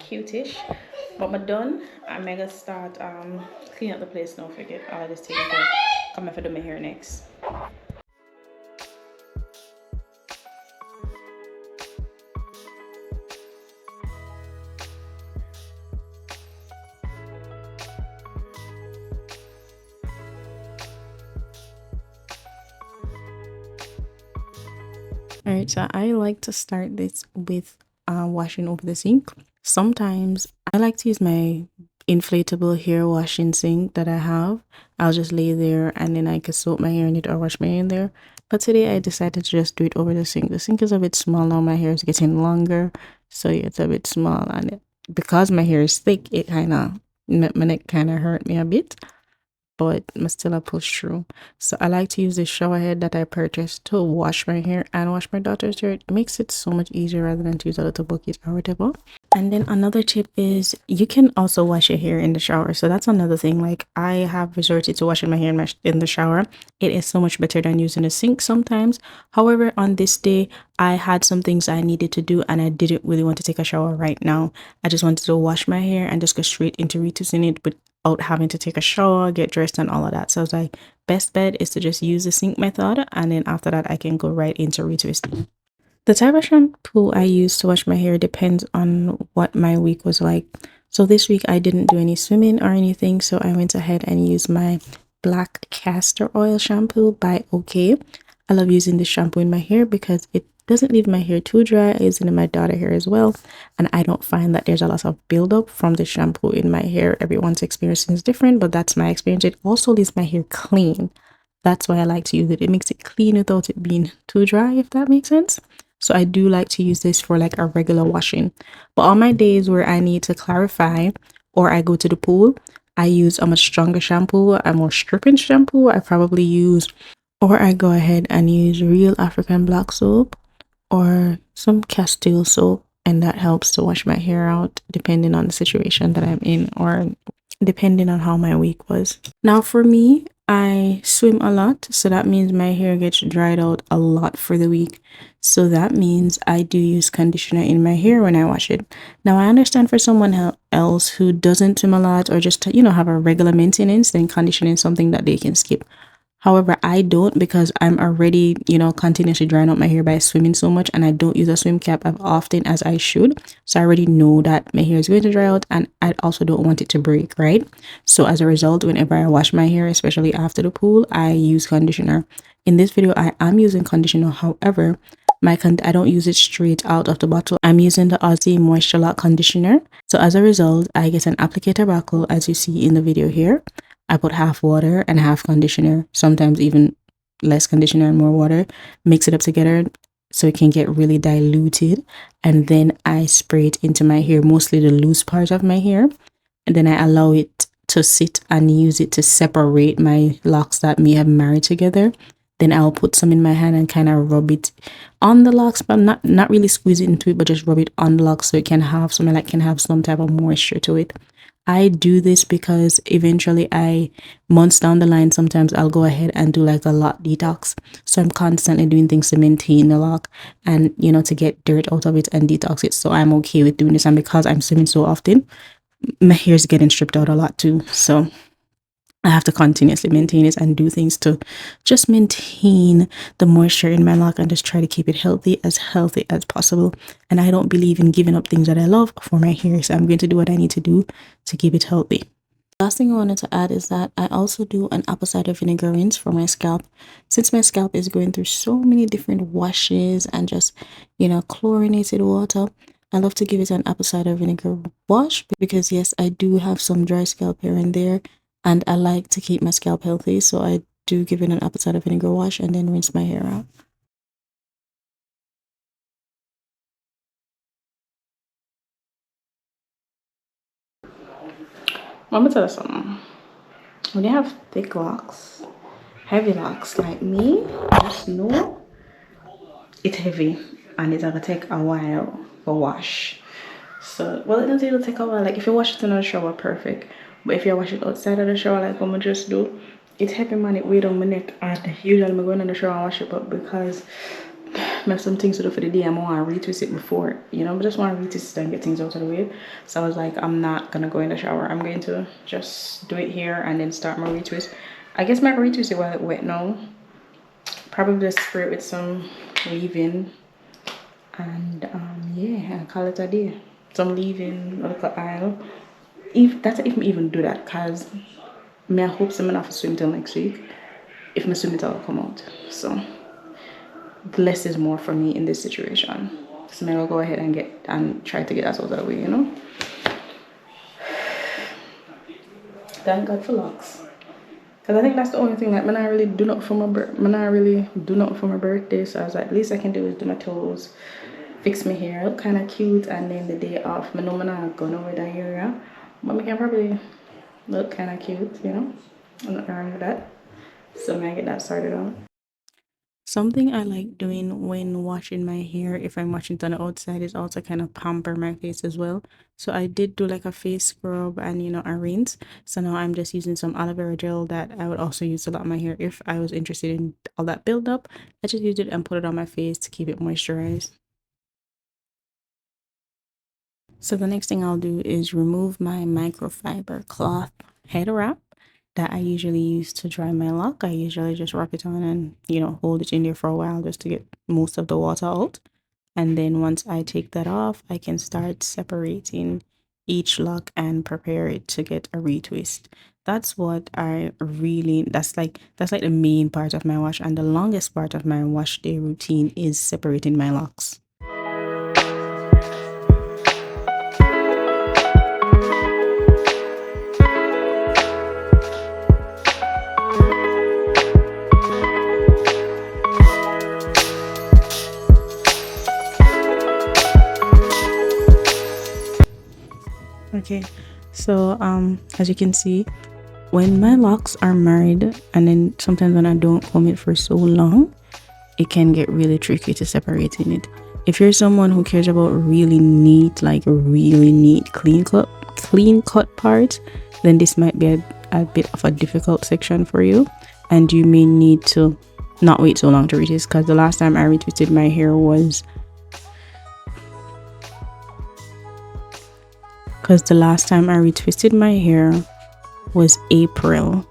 cutish. But I'm done. I'm gonna start clean up the place now. Forget all of this taken care. Come for do my hair next. Alright, so I like to start this with washing over the sink. Sometimes I like to use my inflatable hair washing sink that I have. I'll just lay there and then I can soak my hair in it or wash my hair in there. But today I decided to just do it over the sink. The sink is a bit small now. My hair is getting longer, so yeah, it's a bit small, and because my hair is thick, it kind of my neck kind of hurt me a bit, but I'm still a push through. So I like to use this shower head that I purchased to wash my hair and wash my daughter's hair. It makes it so much easier rather than to use a little bucket or whatever. And then another tip is you can also wash your hair in the shower. So that's another thing. Like, I have resorted to washing my hair in the shower. It is so much better than using a sink sometimes. However, on this day, I had some things I needed to do and I didn't really want to take a shower right now. I just wanted to wash my hair and just go straight into retwisting it without having to take a shower, get dressed and all of that. So I was like, best bet is to just use the sink method, and then after that I can go right into retwisting. The type of shampoo I use to wash my hair depends on what my week was like. So this week I didn't do any swimming or anything, so I went ahead and used my black castor oil shampoo by OK. I love using this shampoo in my hair because it doesn't leave my hair too dry. I use it in my daughter's hair as well, and I don't find that there's a lot of buildup from the shampoo in my hair. Everyone's experience is different, but that's my experience. It also leaves my hair clean. That's why I like to use it. It makes it clean without it being too dry, if that makes sense. So I do like to use this for like a regular washing. But on my days where I need to clarify or I go to the pool, I use a much stronger shampoo, a more stripping shampoo. I probably use, or I go ahead and use real African black soap or some Castile soap, and that helps to wash my hair out depending on the situation that I'm in or depending on how my week was. Now for me, I swim a lot, so that means my hair gets dried out a lot for the week. So that means I do use conditioner in my hair when I wash it. Now I understand for someone else who doesn't swim a lot or just, have a regular maintenance, then conditioner is something that they can skip. However, I don't, because I'm already, continuously drying out my hair by swimming so much, and I don't use a swim cap as often as I should. So I already know that my hair is going to dry out, and I also don't want it to break, right? So as a result, whenever I wash my hair, especially after the pool, I use conditioner. In this video, I am using conditioner. However, I don't use it straight out of the bottle. I'm using the Aussie Moisture Lock conditioner. So as a result, I get an applicator buckle, as you see in the video here. I put half water and half conditioner, sometimes even less conditioner and more water, mix it up together so it can get really diluted. And then I spray it into my hair, mostly the loose part of my hair. And then I allow it to sit and use it to separate my locks that may have married together. Then I'll put some in my hand and kind of rub it on the locks, but not really squeeze it into it, but just rub it on the locks so it can have some type of moisture to it. I do this because eventually months down the line, sometimes I'll go ahead and do like a lock detox. So I'm constantly doing things to maintain the lock and, to get dirt out of it and detox it. So I'm okay with doing this. And because I'm swimming so often, my hair is getting stripped out a lot too. So I have to continuously maintain it and do things to just maintain the moisture in my lock and just try to keep it healthy as possible. And I don't believe in giving up things that I love for my hair, so I'm going to do what I need to do to keep it healthy. Last thing I wanted to add is that I also do an apple cider vinegar rinse for my scalp. Since my scalp is going through so many different washes and just, chlorinated water, I love to give it an apple cider vinegar wash because yes, I do have some dry scalp here and there. And I like to keep my scalp healthy, so I do give it an apple cider vinegar wash and then rinse my hair out. Let me tell you something. When you have thick locks, heavy locks like me, just know it's heavy and it's gonna take a while for wash. So, well, it doesn't really take a while. Like, if you wash it in the shower, perfect. But if you wash it outside of the shower, like what I just do, it's heavy, man. It weighed on my neck. And usually I'm going in the shower and wash it, but because I have some things to do for the day. I want to retwist it before, you know, I just want to retwist it and get things out of the way. So I was like, I'm not gonna go in the shower. I'm going to just do it here and then start my retwist. I guess my retwist it while it's wet now. Probably just spray it with some leave-in and yeah, and call it a day. Some leave-in or like oil. If that's if I even do that, cause I hope I'm gonna have to swim till next week. If I swim, it'll come out. So less is more for me in this situation. So I'll go ahead and try to get that out of the way, you know. Thank God for locks. Cause I think that's the only thing that when I really do not for my birthday. So I was like, at least I can do is do my toes, fix my hair, look kind of cute, and then the day off, I know I'm not going over that area, but I can probably look kind of cute, you know. I'm not wrong with that. So I'm gonna get that started out. Something I like doing when washing my hair, if I'm washing it on the outside, is also kind of pamper my face as well. So I did do like a face scrub and, you know, a rinse. So now I'm just using some aloe vera gel that I would also use a lot on my hair if I was interested in all that buildup. I just used it and put it on my face to keep it moisturized. So the next thing I'll do is remove my microfiber cloth head wrap that I usually use to dry my lock. I usually just wrap it on and, you know, hold it in there for a while just to get most of the water out. And then once I take that off, I can start separating each lock and prepare it to get a retwist. That's what I really, that's like the main part of my wash, and the longest part of my wash day routine is separating my locks. Okay, so as you can see, when my locks are married, and then sometimes when I don't comb it for so long, it can get really tricky to separating it. If you're someone who cares about really neat, like really neat clean cut parts, then this might be a bit of a difficult section for you, and you may need to not wait so long to retwist, because the last time I retwisted my hair was April,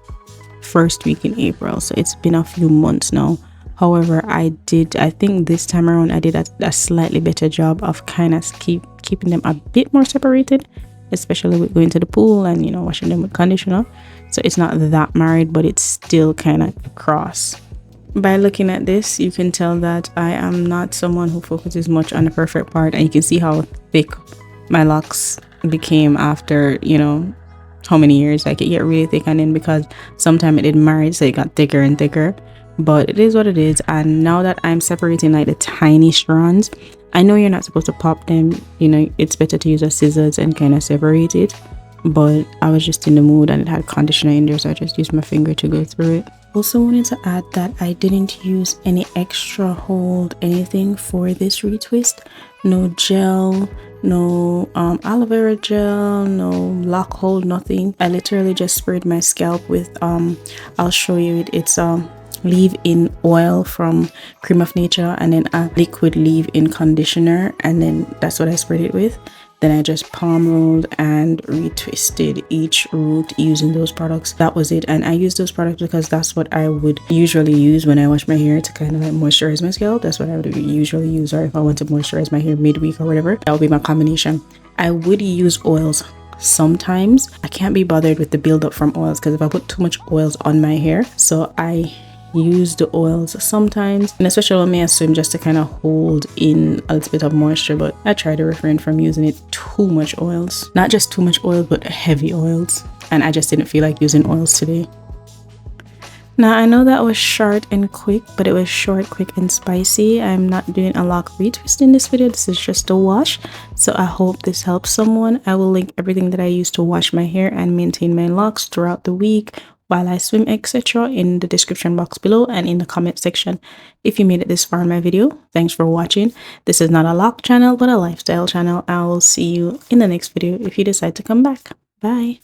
first week in April, so it's been a few months now. However, I think this time around I did a slightly better job of kind of keeping them a bit more separated, especially with going to the pool and, you know, washing them with conditioner. So it's not that married, but it's still kind of cross. By looking at this, you can tell that I am not someone who focuses much on the perfect part, and you can see how thick my locks became after, you know, how many years. Like, it get really thick, and then because sometimes it didn't marry, so it got thicker and thicker, but it is what it is. And now that I'm separating like the tiny strands, I know you're not supposed to pop them, you know, it's better to use a scissors and kind of separate it, but I was just in the mood and it had conditioner in there, so I just used my finger to go through it. Also wanted to add that I didn't use any extra hold anything for this retwist. No gel, no aloe vera gel, no lock hold, nothing. I literally just sprayed my scalp with I'll show you it. It's leave-in oil from Cream of Nature, and then a liquid leave-in conditioner, and then that's what I sprayed it with. Then I just palm rolled and retwisted each root using those products. That was it. And I use those products because that's what I would usually use when I wash my hair to kind of like moisturize my scalp. That's what I would usually use, or if I want to moisturize my hair midweek or whatever, that would be my combination. I would use oils sometimes. I can't be bothered with the buildup from oils, because if I put too much oils on my hair, so I use the oils sometimes, and especially when I swim, just to kind of hold in a little bit of moisture. But I try to refrain from using it too much oils, not just too much oil, but heavy oils, and I just didn't feel like using oils today. Now I know that was short and quick, but it was short, quick, and spicy. I'm not doing a lock retwist in this video. This is just a wash, so I hope this helps someone. I will link everything that I use to wash my hair and maintain my locks throughout the week while I swim, etc., in the description box below and in the comment section. If you made it this far in my video, thanks for watching. This is not a lock channel, but a lifestyle channel. I will see you in the next video if you decide to come back. Bye.